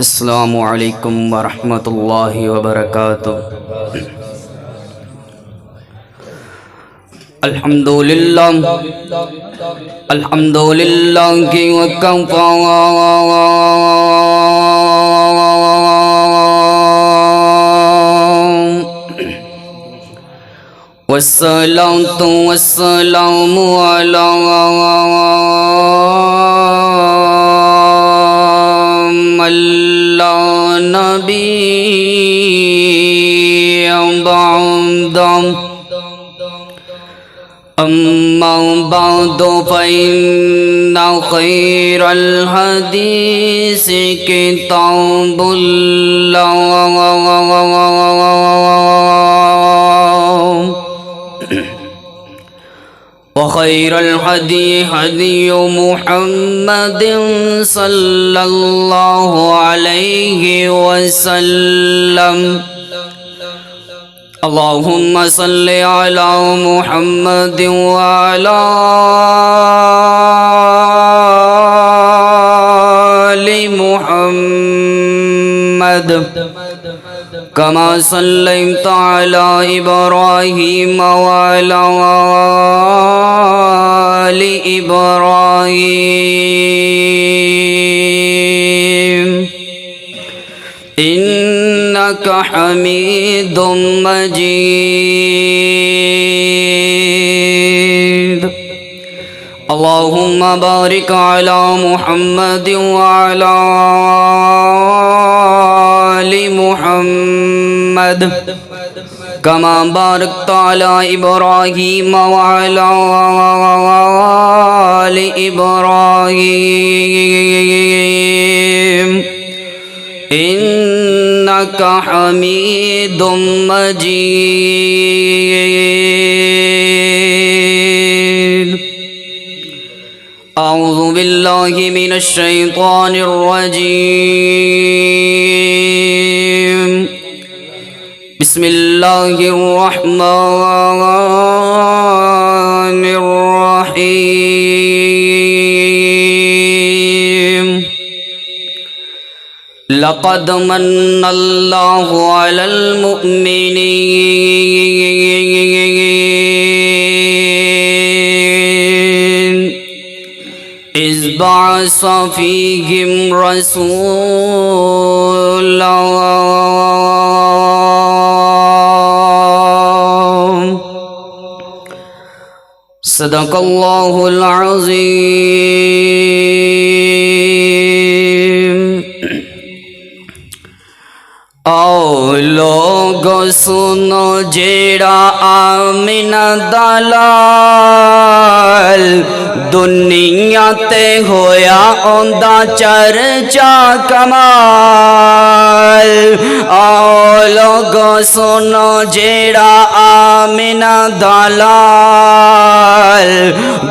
السلام علیکم ورحمۃ اللہ وبرکاتہ۔ الحمدللہ الحمدللہ وکفی والصلاة والسلام علی لا نبی بعد اما بعد فإن خیر الحدیث کتاب اللہ وخير الهدي هدي محمد صلى الله عليه وسلم اللهم صل على محمد وعلى آل محمد كما صليت على إبراهيم وعلى آل إبراهيم إنك حميد مجيد اللهم بارك على محمد وعلى آل محمد كما باركت على إبراهيم وعلى آل إبراهيم إنك حميد مجيد أعوذ بالله من الشيطان الرجيم بسم الله الرحمن الرحيم لقد من الله على المؤمنين إذ بعث فيهم رسولا صدق اللہ العظیم۔ او لوگو سنو جیڑا آمنہ دلال دنیا تے ہویا اوندا چرچا کمال او لوگو سنو جیڑا آمنہ دلال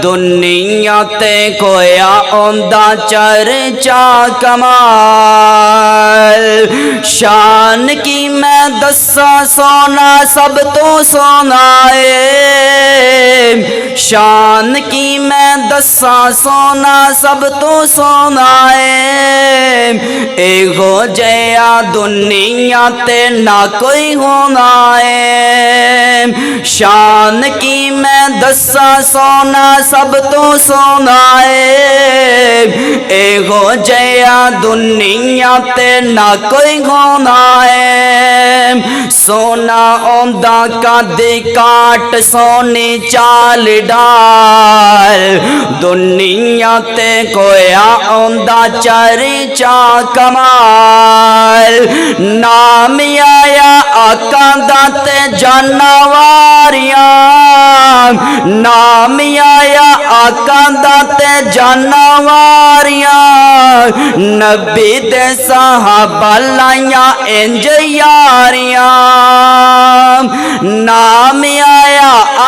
دنیا تے ہویا اوندا چرچا کمال شان کی میں دساں سونا سب تو سونا ہے شان کی میں دساں سونا سب تو سونا ہے اے ہو جیا دنیا تے نہ کوئی ہونا ہے شان کی میں دساں سونا سب تو سونا ہے اے ہو جیا دنیا تے نہ کوئی ہونا ہے سونا اوندا کدی کاٹ سونی چال ڈال دنیا تے کویا اوندا چرچا کمال نام آیا آقا دا تے جانواریاں نام آیا آقا دا تے جانواریاں نبی دے صحابہ لائیاں انج یاریاں نام آیا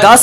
10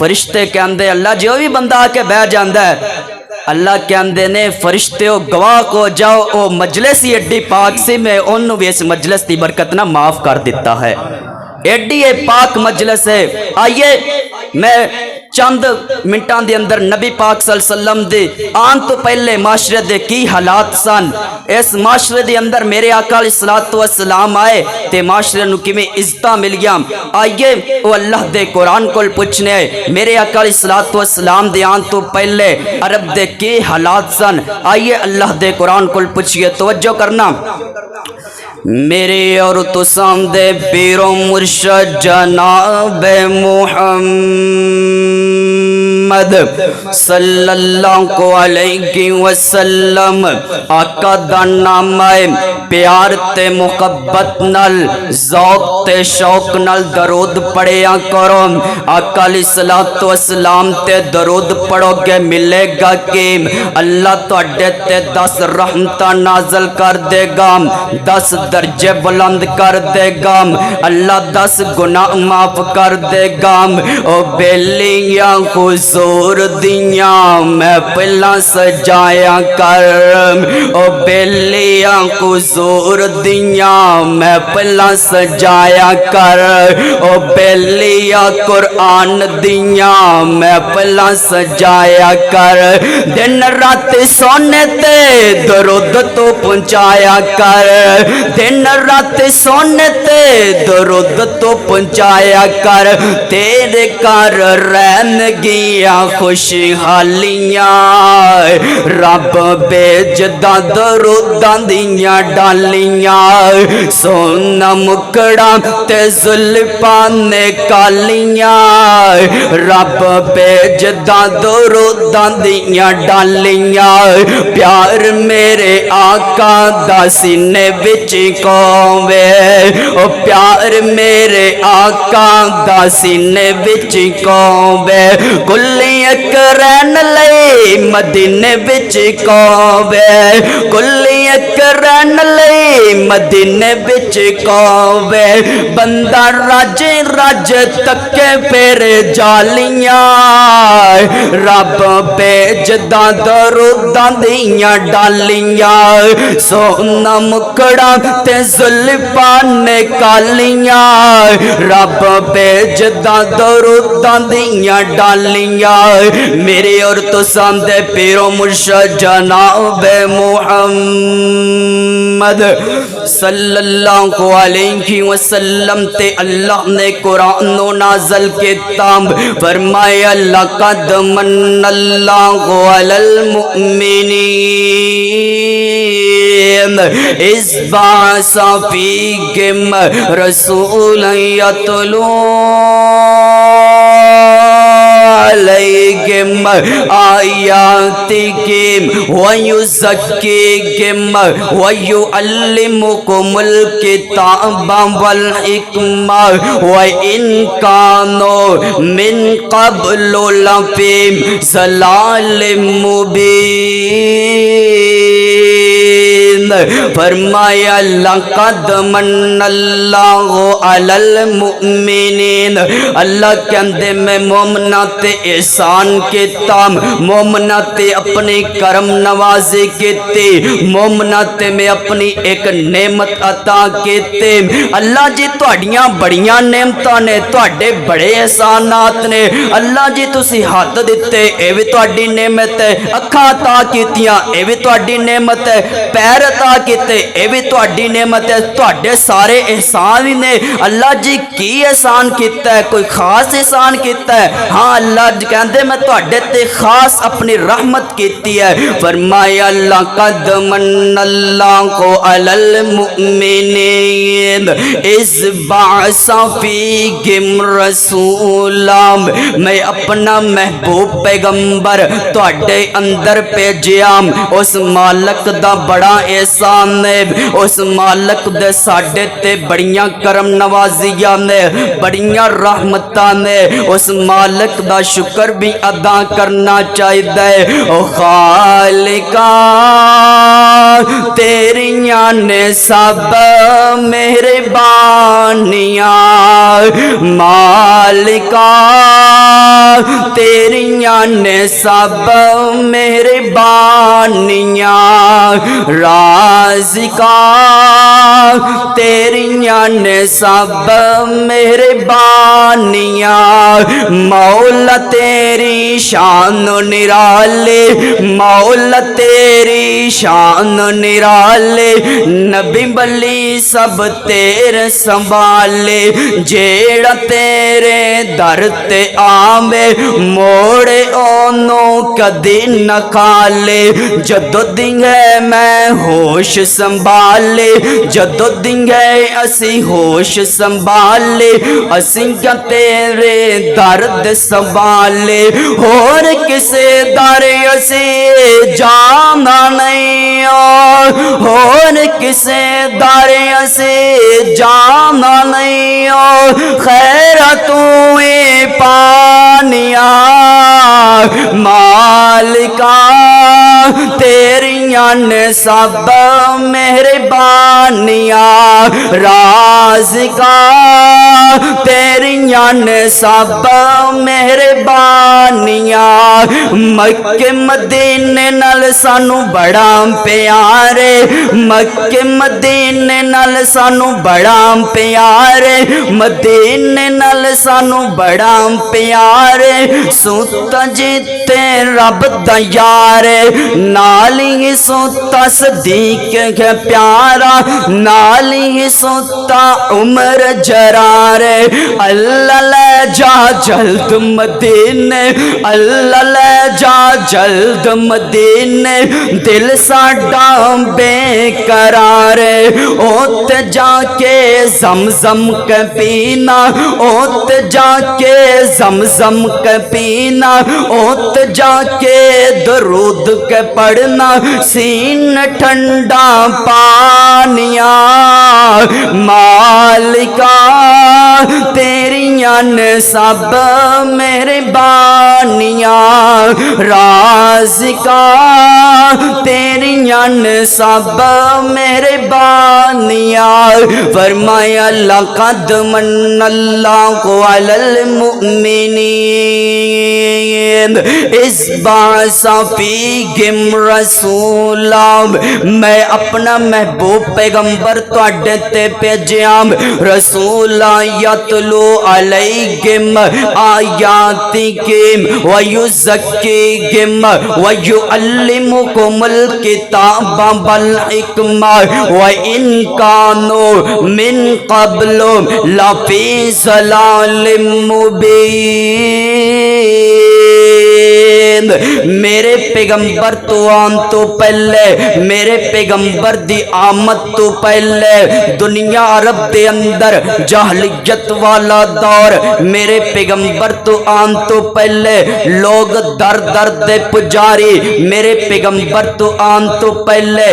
فرشتے کہندے اللہ جو بھی بندہ آ کے بہ جاندا ہے اللہ کہندے نے فرشتےو گواہ کو جاؤ او مجلس ہی ایڈی پاک سی میں انہوں بھی اس مجلس دی برکت نہ معاف کر دیتا ہے ایڈی پاک مجلس ہے آئیے میں چند منٹاں دے اندر نبی پاک صلی اللہ علیہ وسلم دے آن تو پہلے معاشرے دے کی حالات سن اس معاشرے دے اندر میرے آقا علیہ الصلوۃ والسلام آئے تے معاشرے نو کیویں عزتاں ملیاں آئیے او اللہ دے قرآن کول پوچھنے میرے آقا علیہ الصلوۃ والسلام دے آن تو پہلے عرب دے کی حالات سن آئیے اللہ دے قرآن کول پوچھئے توجہ کرنا میرے اور تساں دے پیر و مرشد جناب محمد صلی اللہ علیہ وسلم آقا دا نام ہے پیار تے محبت نال ذوق تے شوق نال درود پڑھیا کرو آقا علیہ الصلوۃ والسلام تے درود پڑھو گے ملے گا کہ اللہ تواڈے تے 10 رحمتاں نازل کر دے گا 10 درجے بلند کر دے گا اللہ 10 گناہ معاف کر دے گا او بیلیاں حضور دیاں محفلاں سجایا کر او بیلیاں حضور دیاں محفلاں سجایا کر او بیلیاں قرآن دیاں محفلاں سجایا کر دن رات سونے تے درود تو پہنچایا کر دن رات سونے تے درود تو پہنچایا کر تیرے گھر رہن گیا خوشحالیاں رب بھیجدا دروداں دیاں ڈالیاں سونا مکڑا تے زلفاں نے کالیاں رب بھیجدا دروداں دیاں ڈالیاں پیار میرے آقا دا سینے وچ کووے او پیار میرے آقا دا سینے وچ کووے کلی اک رہن لئی مدینے وچ کووے کلی اک رہن لئی مدینے وچ کووے بندہ رج رج تکے پھر جالیاں رب بھیجدا دروداں دیاں ڈالیاں سونا مکڑا تے زلفاں نے کالیاں رب بھیجدا دروداں دیاں ڈالیاں میرے اور تساں دے پیر و مرشد جناب محمد صلی اللہ علیہ وسلم تے اللہ نے قرآن و نازل کیتا فرمایا لقد من اللہ علی المؤمنین اذ بعث فیہم رسولا یتلو علیہم آیاتکم ویزکیکم ویعلمکم الکتاب والحکمہ وإن کانوا من قبل لفی ضلال مبین فرمایا لقد من اللہ علی المؤمنین اللہ کہندے میں مومنات احسان کیتا مومنات اپنی کرم نوازی کیتے مومنات میں اپنی ایک نعمت عطا کیتے اللہ جی تواڈیاں بڑیاں نعمتاں نے تواڈے بڑے احسانات نے اللہ جی تسی ہاتھ دتے اے وی تواڈی نعمت ہے اکھاں عطا کیتیاں اے وی تواڈی نعمت ہے پیر عطا کیتے اے وی تواڈی نعمت ہے تواڈے سارے احسان ہی نے اللہ جی کی احسان کیتا ہے کوئی خاص احسان کیتا ہے ہاں اللہ جی کہندے میں تواڈے تے خاص اپنی رحمت کیتی ہے فرمایا لقد من اللہ علی المؤمنین اذ بعث فیہم رسولا میں اپنا محبوب پیغمبر تواڈے اندر بھیجیا اس مالک دا بڑا احسان ہے اس مالک دے ساڈے تے بڑیاں کرم نوازیاں نے بڑیاں رحمتاں نے اس مالک دا شکر بھی ادا کرنا چاہیے او خالقا تیریاں نے سب مہربانیاں مالکا تیریاں نے سب مہربانیاں، رازقا تیریاں نے سب مہربانیاں، مولا تیری شان نرالے، مولا تیری شان نرالے، نبی ولی سب تیرے سنبھالے، جیڑا تیرے در تے آوے موڑے اونوں کدی نہ کھالے، جدو دنگے میں ہوش سنبھالے، جدو دنگے اسی ہوش سنبھالے، اسی کیا تیرے درد سنبھالے، اور کسے در اسی جانا نہیں، اور کسے در اسی جانا نہیں، خیرتوں پانیاں مالکا تیریاں نے سب مہربانیاں، رازقا تیریاں نے سب مہربانیاں، مکے مدینے نال سانو بڑا پیارے، مکے مدینے نال سانو بڑا پیارے، مدینے نال سانو بڑا پیارے، سوتا جیتے رب دا یارے، نالی سوتا صدیق ہے پیارا، نالی سوتا عمر جرارے، اللہ لے جا جلد مدینے، اللہ لے جا جلد مدینے، دل ساڈا بے قرارے، اوت جا کے زمزم کے پینا، اوت جا کے زمزم کے پینا، اوت جا کے درود کے پڑھنا، سین ٹھنڈا پانیاں مالکا تیریاں نے سب مہربانیاں، رازقا تیریاں نے سب مہربانیاں، فرمایا لقد من اللہ علی المؤمنین اذ بعث فیہم رسولا، میں اپنا محبوب پیغمبر تواڈے تے بھیجیا، رسولا یتلو علیکم آیاتکم ویزکیکم ویعلمکم الکتاب والحکمہ وَإِن كَانُوا مِن قَبْلُ لَفِي ضَلَالٍ مُبِينٍ، میرے پیغمبر تو آن تو پہلے، میرے پیغمبر دی آمد تو پہلے دنیا عرب دے اندر جاہلیت والا دور، میرے پیغمبر تو آن تو پہلے لوگ در در دے پجاری، میرے پیغمبر تو آن تو پہلے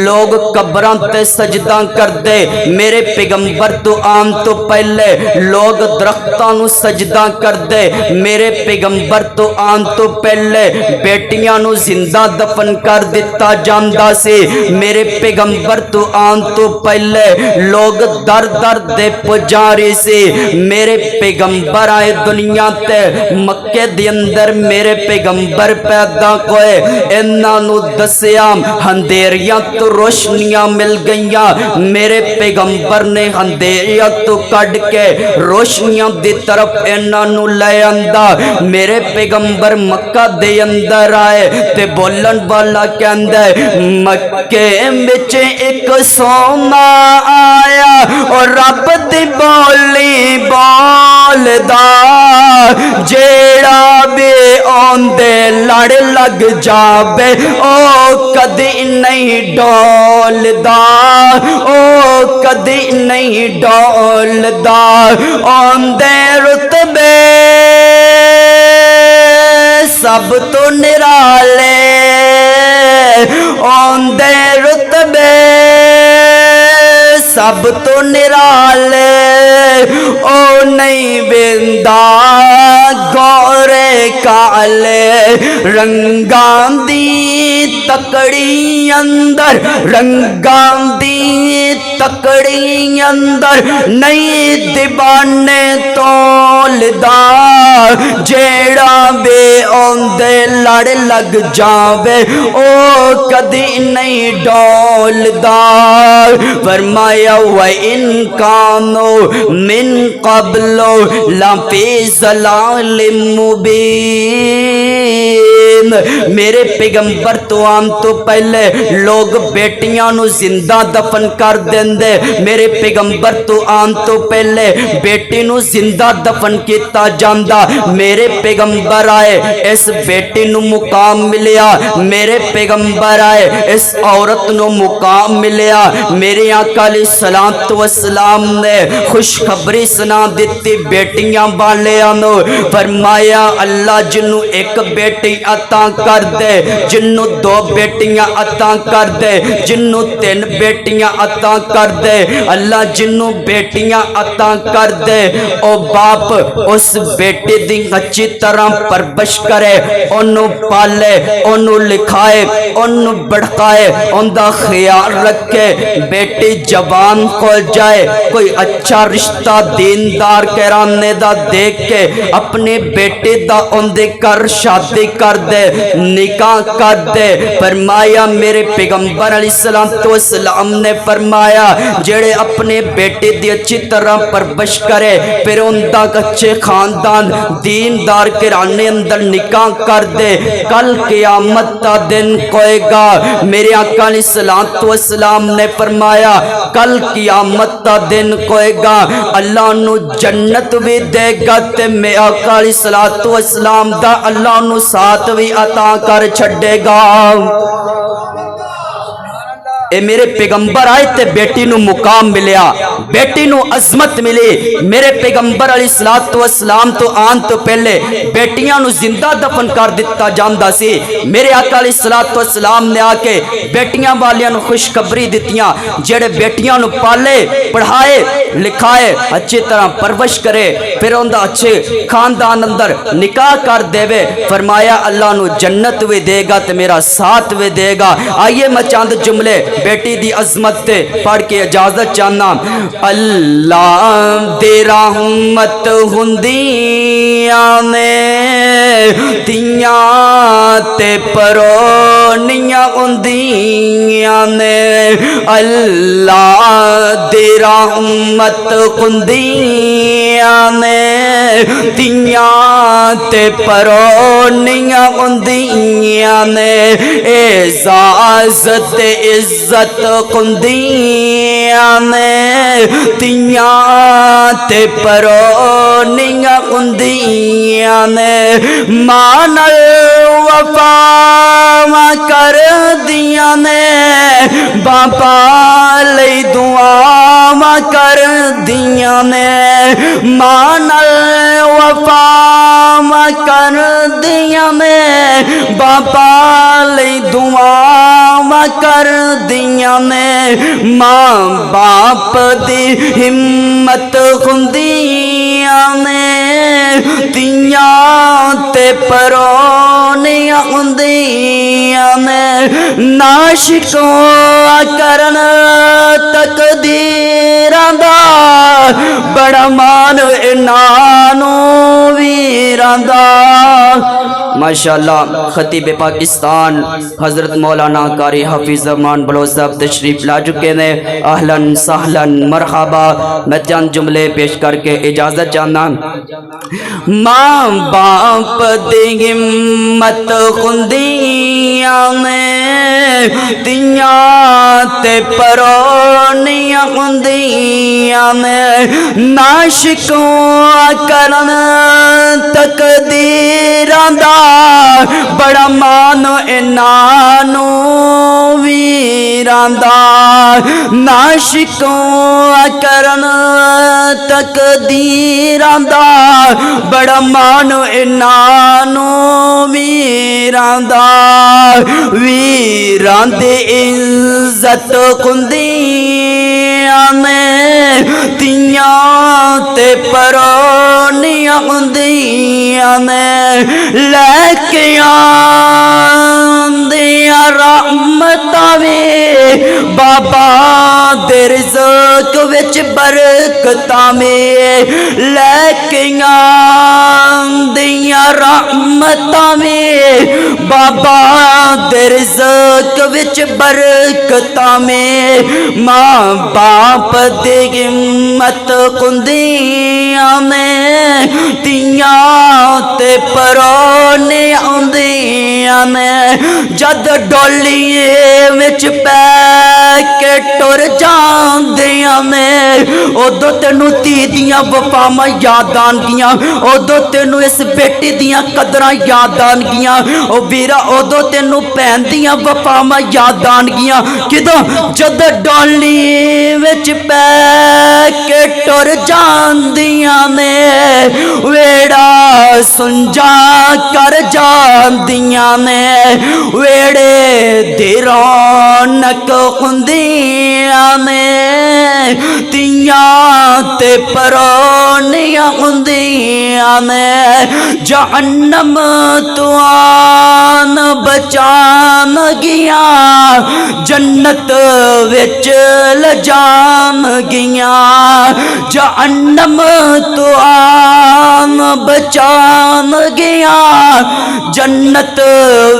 لوگ قبراں تے سجدہ کر دے، میرے پیغمبر تو آن تو پہلے لوگ درختاں نو سجدہ کر دے، میرے پیغمبر تو آن تو پہلے بیٹیاں نو زندہ دفن کر دیتا جاندا سی، میرے پیغمبر تو آن تو پہلے لوگ در در دے پجاری سی، میرے پیغمبر آئے دنیا تے مکے دی اندر میرے پیغمبر پیدا ہوئے، انہاں نو دسیا اندھیریاں تو روشنیاں مل گئیاں، میرے پیغمبر نے اندھیریاں تو کڈ کے روشنیاں دی طرف انہاں نو لے آندا، میرے پیغمبر مکہ دے اندر آئے تے بولن والا کہندا ہے مکے وچ ایک سونا آیا اور رب دی بولی بولدا، جیڑا بھی اوندے لڑ لگ جاوے او کدی نہیں ڈولدا، او کدی نہیں ڈولدا، اوندے رتبے سب تو نرالے، اوندے رتبے سب سب تو نرالے او نہیں بیندا گورے کالے رنگاں دی تکڑی اندر رنگاں دی تکڑی اندر نہیں دیوانے تولدا جیڑا بے اوندے لڑ لگ جاوے او کدی نہیں ڈولدا فرمایا وَإِن كَانُوا مِن قَبْلُ لَفِي ضَلَالٍ مُبِينٍ میرے پیغمبر تو آن تو پہلے لوگ بیٹیاں نو زندہ دفن کر دیندے میرے پیغمبر تو آن تو پہلے بیٹی نو زندہ دفن کیتا جاندا میرے پیغمبر آئے اس بیٹی نو مقام ملیا میرے پیغمبر آئے اس عورت نو مقام ملیا میرے آقا علیہ الصلوۃ والسلام نے خوشخبری سنا دیتی بیٹیاں والیاں نو فرمایا اللہ جنو ایک بیٹی عطا کر دے جنو دو بیٹیاں عطا کر دے جنو تین بیٹیاں عطا کر دے اللہ جنو بیٹیاں عطا کر دے او باپ اس بیٹی دی اچھی طرح پرورش کرے انہوں پالے انہوں لکھائے انہوں بڑھائے ان دا خیال رکھے بیٹی جوان کو جائے کوئی اچھا رشتہ دیندار کرانے دا دیکھ کے اپنے بیٹے دا ان دے کر شادی کر دے نکاح کر دے فرمایا میرے پیغمبر علیہ السلام نے فرمایا جڑے اپنے بیٹے دی اچھی طرح پرورش کرے پھر ان دا اچھے خاندان دیندار کرانے اندر نکاح کر دے کل قیامت دا دن کوئے گا میرے آقا علیہ السلام نے فرمایا کل قیامت دا دن کوئے گا اللہ نو جنت بھی دے گا تے میں آقا علیہ السلام دا اللہ نو ساتھ بھی عطا کر چھڑے گا اے میرے پیغمبر آئے تے بیٹی نو مقام ملیا بیٹی نو عظمت ملی میرے پیغمبر علیہ السلام تو آن تو پہلے بیٹیاں نو زندہ دفن کر دیتا جاندہ سی میرے آقا علیہ السلام نے آکے بیٹیاں والیاں نو خوشخبری دیتیاں جڑے بیٹیاں نو پالے پڑھائے لکھائے اچھی طرح پرورش کرے پھر ان دا اچھے خاندان اندر نکاح کر دے وے فرمایا اللہ نو جنت بھی دے گا تے میرا ساتھ بھی دے گا آئیے میں چاند جملے بیٹی دی عظمت تے پڑھ کے اجازت چاہنا اللہ دی رحمت ہندیاں نے تیاں تے پرونیاں ہندیاں نے اللہ دی رحمت ہندیاں نے تیاں تے پرونیاں ہندیاں نے اعزاز تے عزت کندیاں نے تیاں تے پرونیاں کندیاں نے مان وفا کر دیاں نے باپا لئی دعا کر دیاں نے مان وفا کر دیاں نے باپا لئی دعا کر دیاں نے ماں باپ دی ہمت ہندیاں نے تیاں تے پرونیاں ہندیاں نے ناشکوں کرن تقدیراں دا بڑا مان انانو ویراں دا ماشاءاللہ خطیب پاکستان حضرت مولانا قاری حفیظ الرحمان بلوچ صاحب تشریف لا چکے نے اہلاً سہلاً مرحبا میں چند جملے پیش کر کے اجازت چاہنا ماں باپ دی ہمت ہندیاں نے تیاں تے پرونیاں ہندیاں نے ناشکوں کرن تقدیراں دا بڑا مانو انانو ویراں دا ناشکوں کرن تقدیراں دا بڑا مانو انانو ویراں دا ویراں دی عزت کندیاں نے تے پرونیاں ہوندیاں نے لے کے آندیاں رحمتاں وی بابا دے رزق وچ برکتاں وی لے کے آندیاں رحمتاں وی بابا دے رزق وچ برکتاں وی ماں باپ دی ہمت کندیاں میں تیاں تے پرونیاں ہوندیاں نے جد ڈولی وچ پے کے ٹر جاندیاں نے اودو تینوں تی دیاں وفاواں یاد آن گیاں اودو تینوں اس بیٹی دیاں قدراں یاد آن گیاں او ویرا اودو تینوں بہن دیاں وفاواں یاد آن گیاں کدوں جد ڈولی وچ پے کے ٹر جاندیاں نے ویڑا سنجا کر جاندیاں نے ویڑے دی رونق ہوندیاں نے تیاں تے پرونیاں ہوندیاں نے جہنم تو آن بچان گیاں جنت وچ لجان گیاں جہنم تو آن بچان گیاں جنت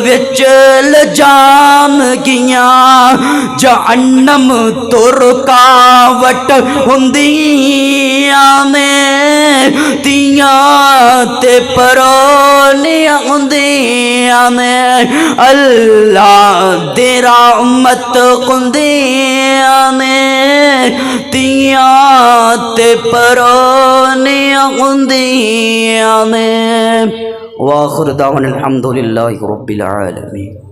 وچ لجان گیاں جہنم تو رکاوٹ ہوندیاں نے تیاں تے پرونیاں ہوندیاں نے اللہ دی رحمت ہوندیاں نے تیاں تے پرونیاں ہوندیاں نے وآخر دعوانا الحمدللہ رب العالمین.